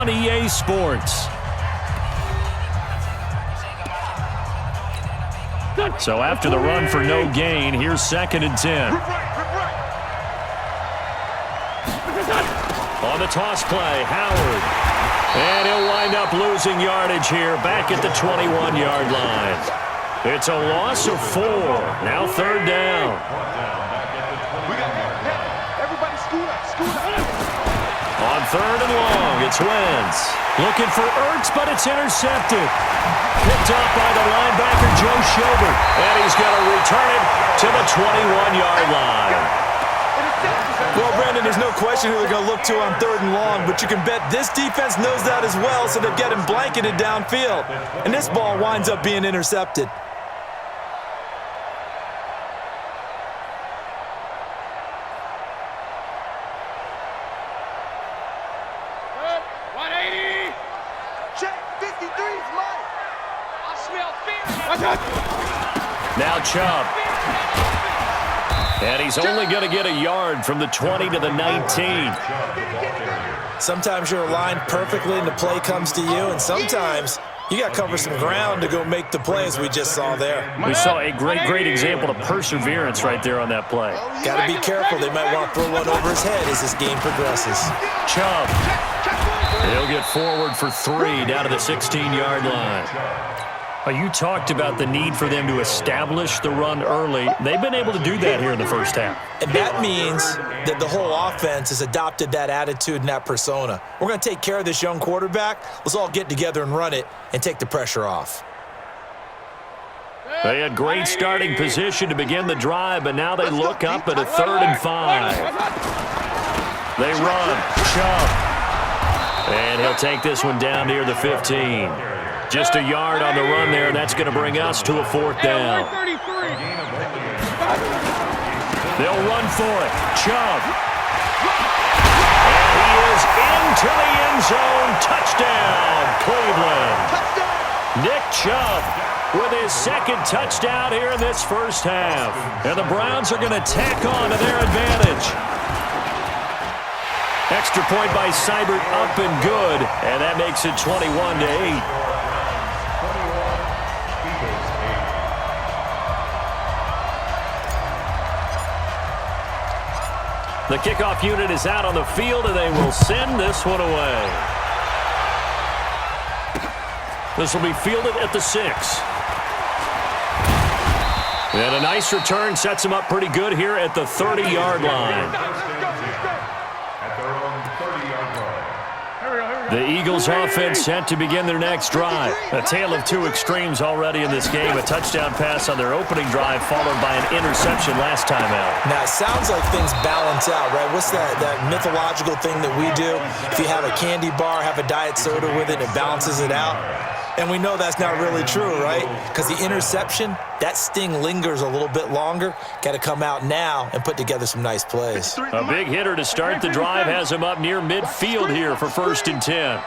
on EA Sports. So after the run for no gain, here's 2nd and 10. On the toss play, Howard. And he'll wind up losing yardage here back at the 21-yard line. It's a loss of 4. Now 3rd down. On 3rd and long, it's Wentz. Looking for Ertz, but it's intercepted. Picked up by the linebacker, Joe Schobert. And he's going to return it to the 21-yard line. Well, Brandon, there's no question who they're going to look to on 3rd and long, but you can bet this defense knows that as well, so they've got him blanketed downfield. And this ball winds up being intercepted. Now Chubb. And he's only going to get a yard from the 20 to the 19. Sometimes you're aligned perfectly and the play comes to you, and sometimes you got to cover some ground to go make the play, as we just saw there. We saw a great example of perseverance right there on that play. Got to be careful. They might want to throw one over his head as this game progresses. Chubb. He'll get forward for 3 down to the 16-yard line. You talked about the need for them to establish the run early. They've been able to do that here in the first half. And that means that the whole offense has adopted that attitude and that persona. We're going to take care of this young quarterback. Let's all get together and run it and take the pressure off. They had great starting position to begin the drive, but now they look up at a 3rd and 5. They run. Chubb. And he'll take this one down near the 15. Just a yard on the run there, and that's going to bring us to a 4th down. They'll run for it. Chubb. And he is into the end zone. Touchdown, Cleveland. Nick Chubb with his 2nd touchdown here in this first half. And the Browns are going to tack on to their advantage. Extra point by Seibert up and good, and that makes it 21-8. The kickoff unit is out on the field, and they will send this one away. This will be fielded at the 6. And a nice return sets him up pretty good here at the 30-yard line. The Eagles offense set to begin their next drive. A tale of 2 extremes already in this game. A touchdown pass on their opening drive followed by an interception last time out. Now, it sounds like things balance out, right? What's that mythological thing that we do? If you have a candy bar, have a diet soda with it, it balances it out. And we know that's not really true, right? Because the interception, that sting lingers a little bit longer. Got to come out now and put together some nice plays. A big hitter to start the drive has him up near midfield here for 1st and 10.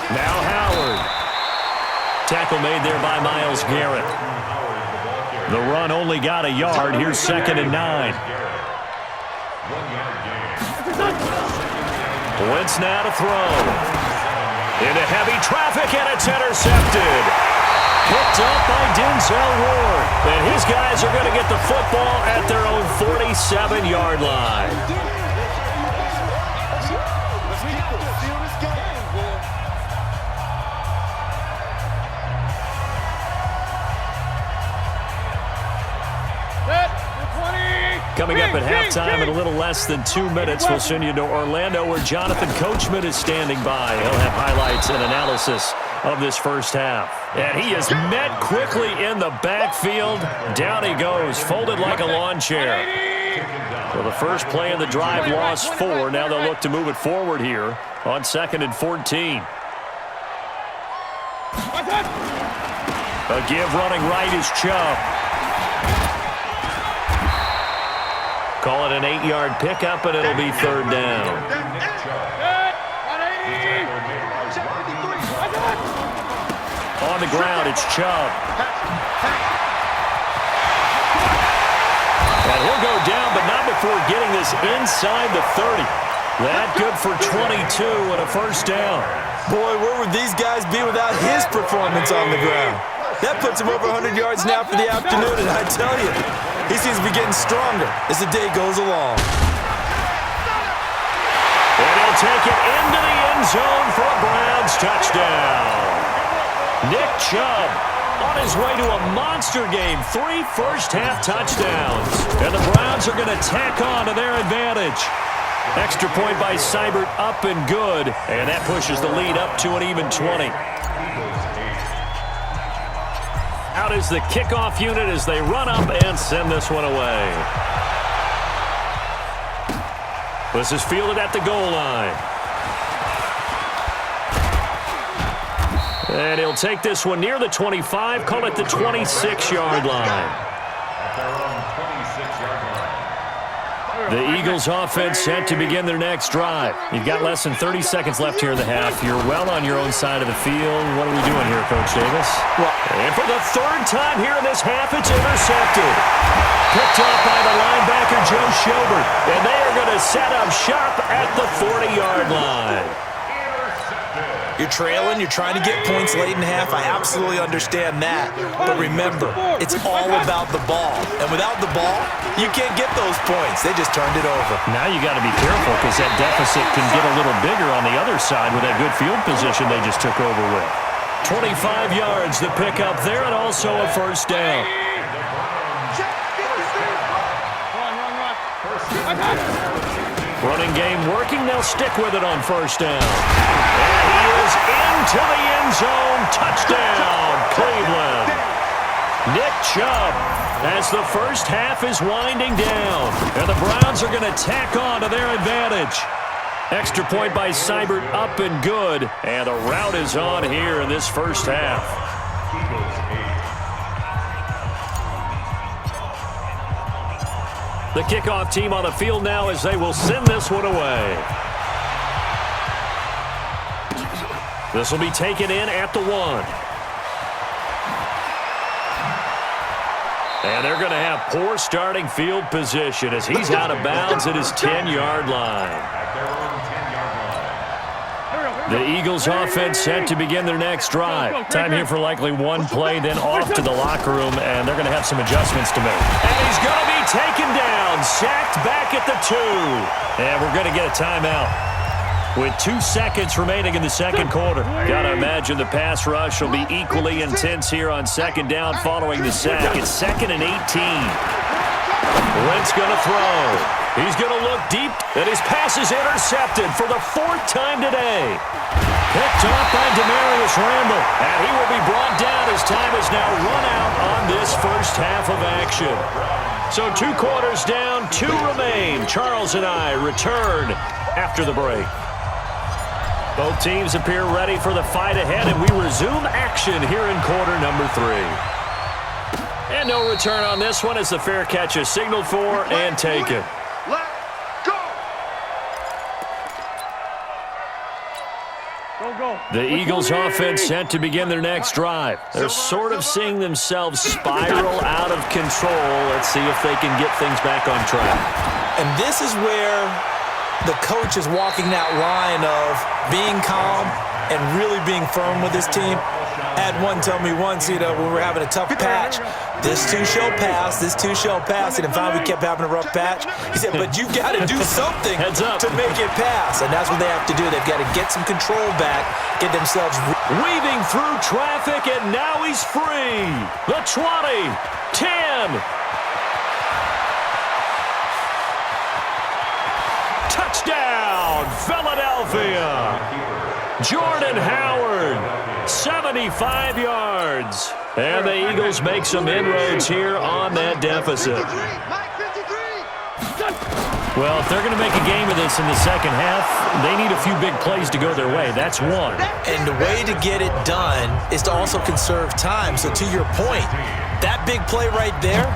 Now Howard. Tackle made there by Myles Garrett. The run only got a yard. Here's 2nd and 9. Wentz now to throw. Into heavy traffic, and it's intercepted. Picked up by Denzel Ward. And his guys are going to get the football at their own 47-yard line. Coming up at halftime in a little less than 2 minutes, we'll send you to Orlando where Jonathan Coachman is standing by. He'll have highlights and analysis of this first half. And he is met quickly in the backfield. Down he goes, folded like a lawn chair. Well, the first play of the drive lost 4. Now they'll look to move it forward here on 2nd and 14. A give running right is Chubb. Call it an 8-yard pickup, and it'll be 3rd down. On the ground, it's Chubb. And he'll go down, but not before getting this inside the 30. That good for 22 and a first down. Boy, where would these guys be without his performance on the ground? That puts him over 100 yards now for the afternoon, and I tell you, he seems to be getting stronger as the day goes along. And he'll take it into the end zone for a Browns touchdown. Nick Chubb on his way to a monster game, 3 first-half touchdowns. And the Browns are going to tack on to their advantage. Extra point by Seibert, up and good. And that pushes the lead up to an even 20. Out is the kickoff unit as they run up and send this one away. This is fielded at the goal line. And he'll take this one near the 25, call it the 26-yard line. The Eagles offense set to begin their next drive. You've got less than 30 seconds left here in the half. You're well on your own side of the field. What are we doing here, Coach Davis? And for the third time here in this half, it's intercepted. Picked up by the linebacker, Joe Schobert. And they are going to set up shop at the 40-yard line. You're trailing, you're trying to get points late in half. I absolutely understand that. But remember, it's all about the ball. And without the ball, you can't get those points. They just turned it over. Now you got to be careful because that deficit can get a little bigger on the other side with that good field position they just took over with. 25 yards to pick up there and also a first down. Running game working. They'll stick with it on first down. And he is into the end zone. Touchdown, Cleveland. Nick Chubb as the first half is winding down. And the Browns are going to tack on to their advantage. Extra point by Seibert, up and good. And the route is on here in this first half. The kickoff team on the field now as they will send this one away. This will be taken in at the 1. And they're going to have poor starting field position as he's out of bounds at his 10-yard line. The Eagles offense set to begin their next drive. Time here for likely one play, then off to the locker room, and they're going to have some adjustments to make. And he's going to be taken down, sacked back at the 2. And we're going to get a timeout with 2 seconds remaining in the second quarter. Got to imagine the pass rush will be equally intense here on second down following the sack. It's 2nd and 18. Wentz going to throw. He's going to look deep, and his pass is intercepted for the 4th time today. Picked off by Demarius Randall, and he will be brought down as time is now run out on this first half of action. So 2 quarters down, 2 remain. Charles and I return after the break. Both teams appear ready for the fight ahead, and we resume action here in quarter number 3. And no return on this one as the fair catch is signaled for and taken. The Eagles offense set to begin their next drive. They're sort of seeing themselves spiral out of control. Let's see if they can get things back on track. And this is where the coach is walking that line of being calm and really being firm with his team. I had one tell me once, when we were having a tough patch, this too shall pass, this too shall pass. And finally we kept having a rough patch. He said, but you've got to do something to make it pass. And that's what they have to do. They've got to get some control back, get themselves weaving through traffic, and now he's free. The 20, 10. Touchdown, Philadelphia. Jordan Howard, 75 yards. And the Eagles make some inroads here on that deficit. Well, if they're going to make a game of this in the second half, they need a few big plays to go their way. That's one. And the way to get it done is to also conserve time. So to your point, that big play right there,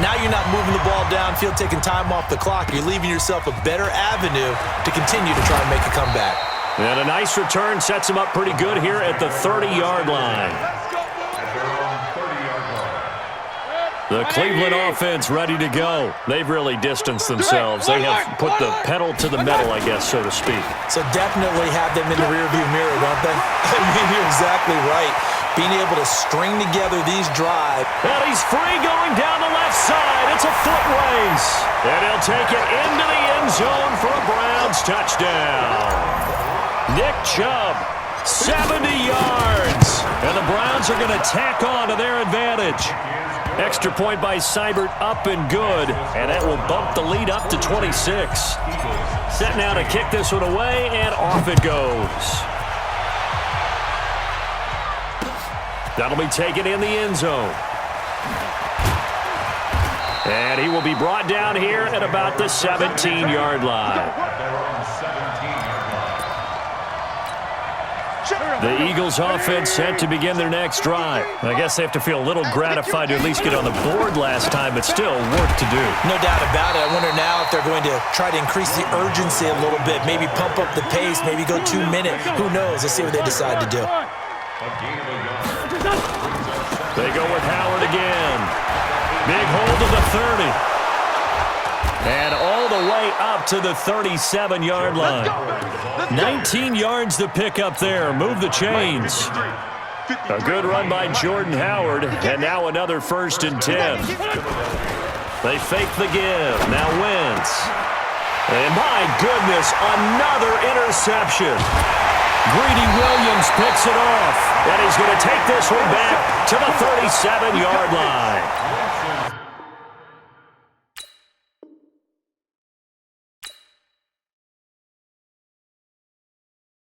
now you're not moving the ball downfield, taking time off the clock. You're leaving yourself a better avenue to continue to try and make a comeback. And a nice return sets him up pretty good here at the 30-yard line. The Cleveland offense ready to go. They've really distanced themselves. They have put the pedal to the metal, I guess, so to speak. So definitely have them in the rearview mirror, don't they? I mean, you're exactly right. Being able to string together these drives. And he's free going down the left side. It's a foot race. And he'll take it into the end zone for a Browns touchdown. Nick Chubb, 70 yards. And the Browns are going to tack on to their advantage. Extra point by Seibert, up and good. And that will bump the lead up to 26. Set now to kick this one away, and off it goes. That'll be taken in the end zone. And he will be brought down here at about the 17-yard line. The Eagles offense set to begin their next drive. I guess they have to feel a little gratified to at least get on the board last time, but still work to do. No doubt about it. I wonder now if they're going to try to increase the urgency a little bit, maybe pump up the pace, maybe go 2 minutes. Who knows? Let's see what they decide to do. They go with Howard again. Big hold of the 30. And all the way up to the 37-yard line. 19 yards to pick up there. Move the chains. A good run by Jordan Howard. And now another 1st and 10. They fake the give. Now Wentz. And my goodness, another interception. Greedy Williams picks it off. And he's going to take this one back to the 37-yard line.